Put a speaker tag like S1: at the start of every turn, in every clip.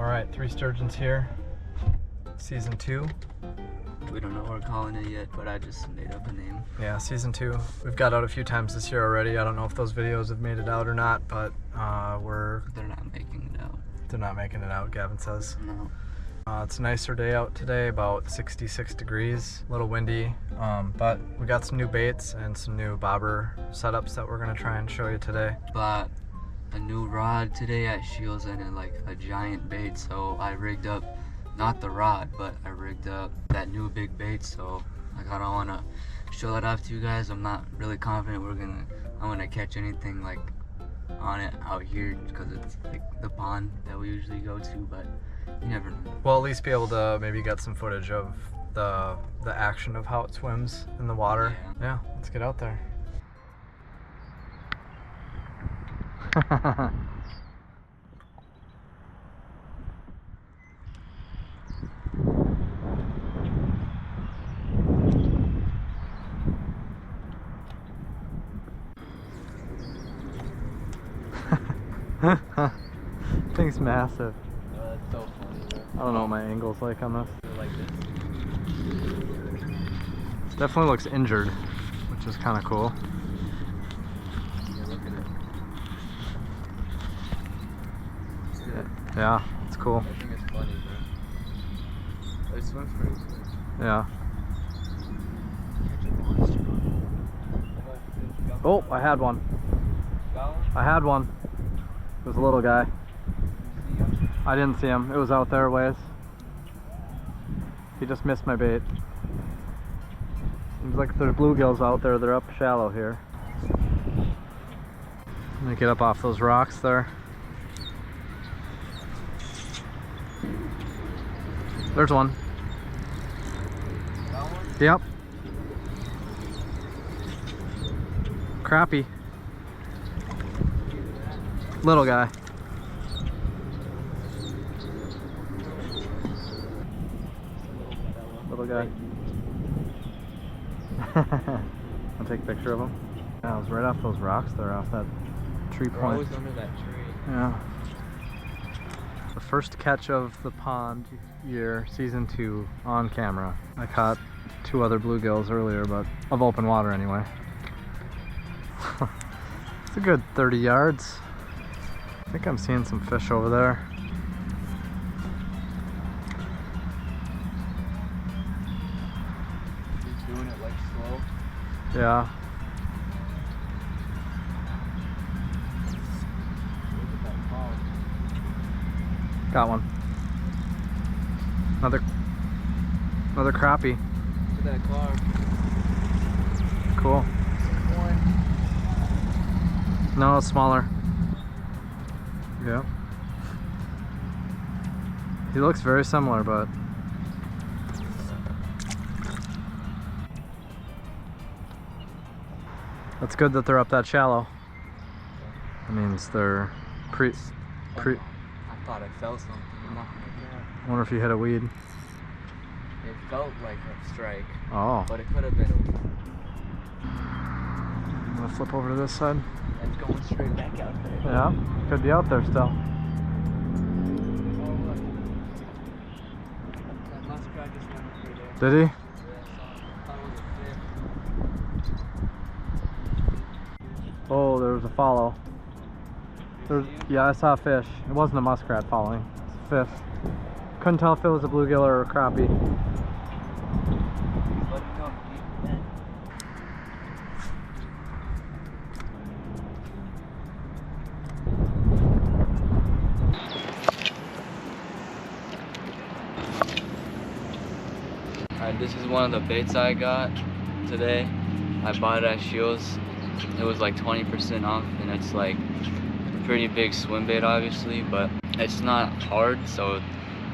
S1: All right, 3 Sturgeons here, season 2.
S2: We don't know what we're calling it yet, but I just made up a name.
S1: Yeah, season 2. We've got out a few times this year already. I don't know if those videos have made it out or not, but
S2: They're not making it out.
S1: They're not making it out, Gavin says.
S2: No.
S1: It's a nicer day out today, about 66 degrees, a little windy, but we got some new baits and some new bobber setups that we're gonna try and show you today.
S2: Bought a new rod today at Shields and like a giant bait, so I rigged up, not the rod, but I rigged up that new big bait, so I kinda wanna show that off to you guys. I'm not really confident I'm gonna catch anything like on it out here because it's like the pond that we usually go to, but you never know.
S1: We'll at least be able to maybe get some footage of the action of how it swims in the water. Yeah, let's get out there. Thing's massive.
S2: That's so funny, bro.
S1: I don't know what my angle's like on this.
S2: Like this.
S1: Definitely looks injured, which is kind of cool.
S2: Yeah, look at it.
S1: Yeah, it's cool.
S2: I think it's funny, bro. It swims pretty good.
S1: Yeah. Oh, I had one. I had one. It was a little guy. I didn't see him. It was out there a ways. He just missed my bait. Seems like there's bluegills out there. They're up shallow here. Let me get up off those rocks there. There's one. Yep. Crappie. Little guy. Little guy. I'll take a picture of him. Yeah, I was right off those rocks there, off that tree point.
S2: We're always under that tree.
S1: Yeah. The first catch of the pond year, season 2, on camera. I caught 2 other bluegills earlier, but of open water anyway. It's a good 30 yards. I think I'm seeing some fish over there.
S2: He's doing it like slow.
S1: Yeah.
S2: Look at that pond.
S1: Got one. Another crappie.
S2: Look at that car.
S1: Cool. No, it's smaller. Yeah. He looks very similar, but that's good that they're up that shallow. That means they're pre.
S2: I thought I felt something. I'm not gonna grab.
S1: I wonder if you hit a weed.
S2: It felt like a strike,
S1: Oh.
S2: but it could have been a weed.
S1: I'm gonna flip over to this side.
S2: It's going straight back out there.
S1: Yeah, could be out there still.
S2: Oh, look. That muskrat just went over there.
S1: Did he?
S2: Yeah, I thought it was a fish.
S1: Oh, there was a follow. Yeah, I saw a fish. It wasn't a muskrat following. It's a fish. Couldn't tell if it was a bluegill or a crappie.
S2: Let him go deep then. Alright, this is one of the baits I got today. I bought it at Shields. It was like 20% off, and it's like a pretty big swim bait obviously, but it's not hard, so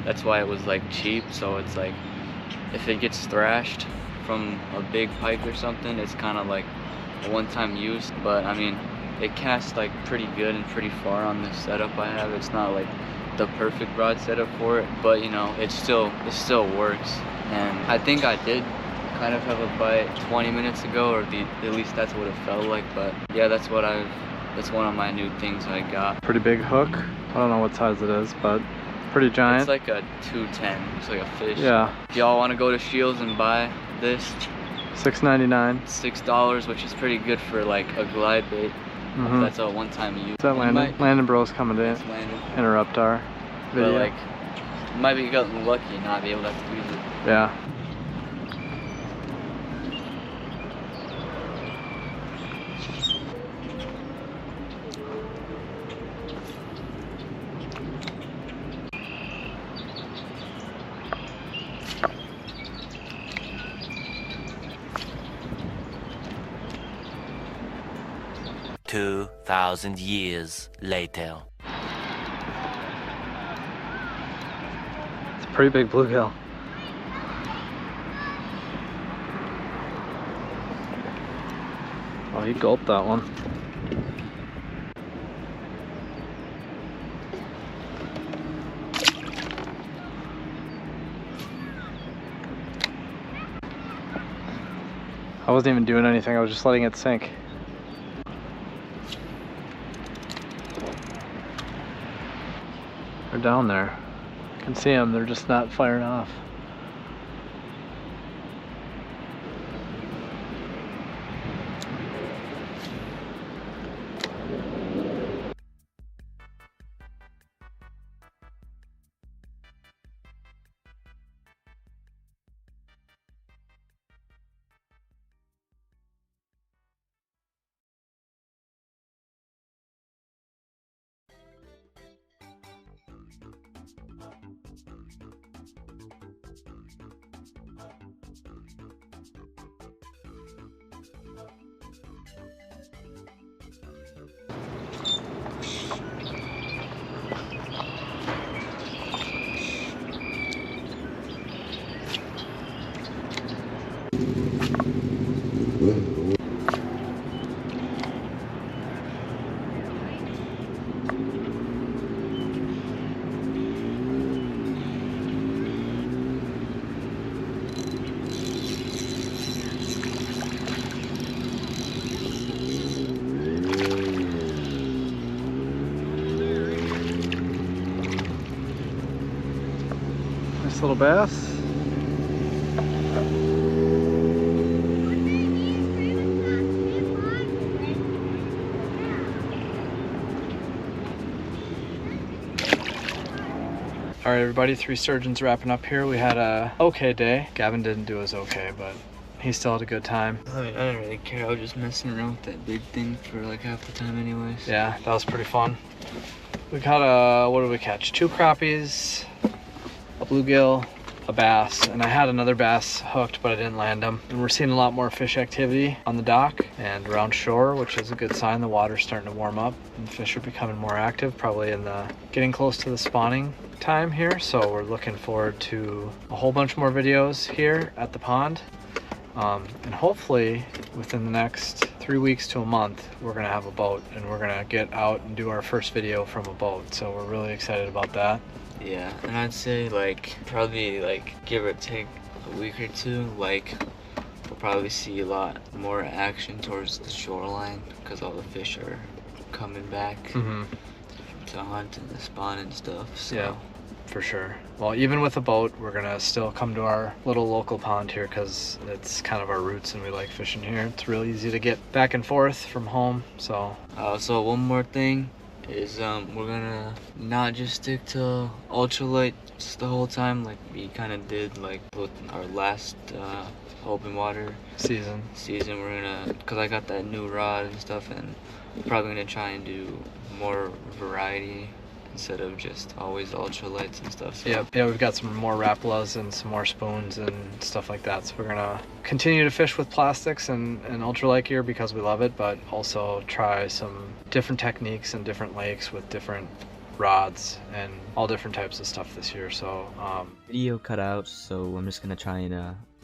S2: that's why it was like cheap. So it's like if it gets thrashed from a big pike or something, it's kind of like a one-time use. But I mean, it casts like pretty good and pretty far on this setup I have. It's not like the perfect rod setup for it, but you know, it still works. And I think I did kind of have a bite 20 minutes ago, or at least that's what it felt like. But yeah, that's one of my new things I got.
S1: Pretty big hook. I don't know what size it is, but pretty giant.
S2: It's like a 210. It's like a fish.
S1: Yeah.
S2: If y'all want to go to Shields and buy this,
S1: $6.99.
S2: $6, which is pretty good for like a glide bait.
S1: Mm-hmm.
S2: That's a one-time use.
S1: Is that Landon? Landon Bro's coming to interrupt our video.
S2: But like, you might be getting lucky and not be able to use it.
S1: Yeah.
S3: Two 2,000 years later.
S1: It's a pretty big bluegill. Oh, he gulped that one. I wasn't even doing anything, I was just letting it sink. They're down there. I can see them, they're just not firing off. Nice little bass. All right, everybody, 3 sturgeons wrapping up here. We had a okay day. Gavin didn't do as okay, but he still had a good time.
S2: I mean, I didn't really care. I was just messing around with that big thing for like half the time anyways.
S1: Yeah, that was pretty fun. We caught a, what did we catch? 2 crappies, a bluegill, a bass, and I had another bass hooked, but I didn't land him. And we're seeing a lot more fish activity on the dock and around shore, which is a good sign. The water's starting to warm up and the fish are becoming more active, probably in the getting close to the spawning time here. So we're looking forward to a whole bunch more videos here at the pond. And hopefully within the next 3 weeks to a month, we're gonna have a boat and we're gonna get out and do our first video from a boat. So we're really excited about that.
S2: Yeah, and I'd say like probably like give or take a week or two, like we'll probably see a lot more action towards the shoreline because all the fish are coming back to hunt and to spawn and stuff. So.
S1: Yeah, for sure. Well, even with a boat, we're gonna still come to our little local pond here because it's kind of our roots and we like fishing here. It's real easy to get back and forth from home. So
S2: so one more thing is we're gonna not just stick to ultralight just the whole time like we kind of did like with our last open water
S1: season.
S2: We're gonna, because I got that new rod and stuff, and we're probably gonna try and do more variety instead of just always ultralights and stuff. So.
S1: Yeah, we've got some more Rapalas and some more spoons and stuff like that. So we're gonna continue to fish with plastics and ultralight gear because we love it, but also try some different techniques and different lakes with different rods and all different types of stuff this year. So
S4: video cut out, so I'm just gonna try and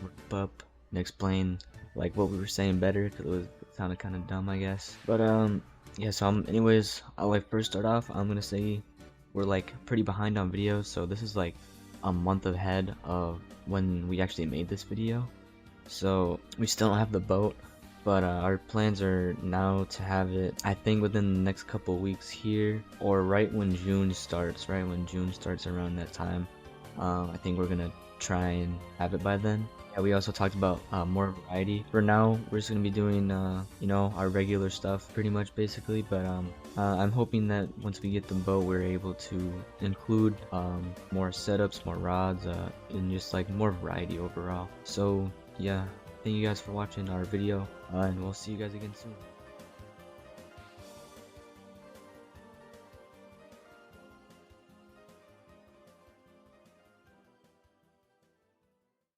S4: wrap up and explain like what we were saying better because it sounded kind of dumb, I guess. But yeah, so anyways, I'll like first start off. I'm gonna say we're like pretty behind on videos, so this is like a month ahead of when we actually made this video. So we still don't have the boat, But our plans are now to have it, I think, within the next couple weeks here, or right when June starts. Right when June starts, around that time. I think we're gonna try and have it by then. Yeah, we also talked about more variety. For now, we're just gonna be doing, you know, our regular stuff, pretty much, basically. But I'm hoping that once we get the boat, we're able to include more setups, more rods, and just like more variety overall. So yeah, thank you guys for watching our video, and we'll see you guys again soon.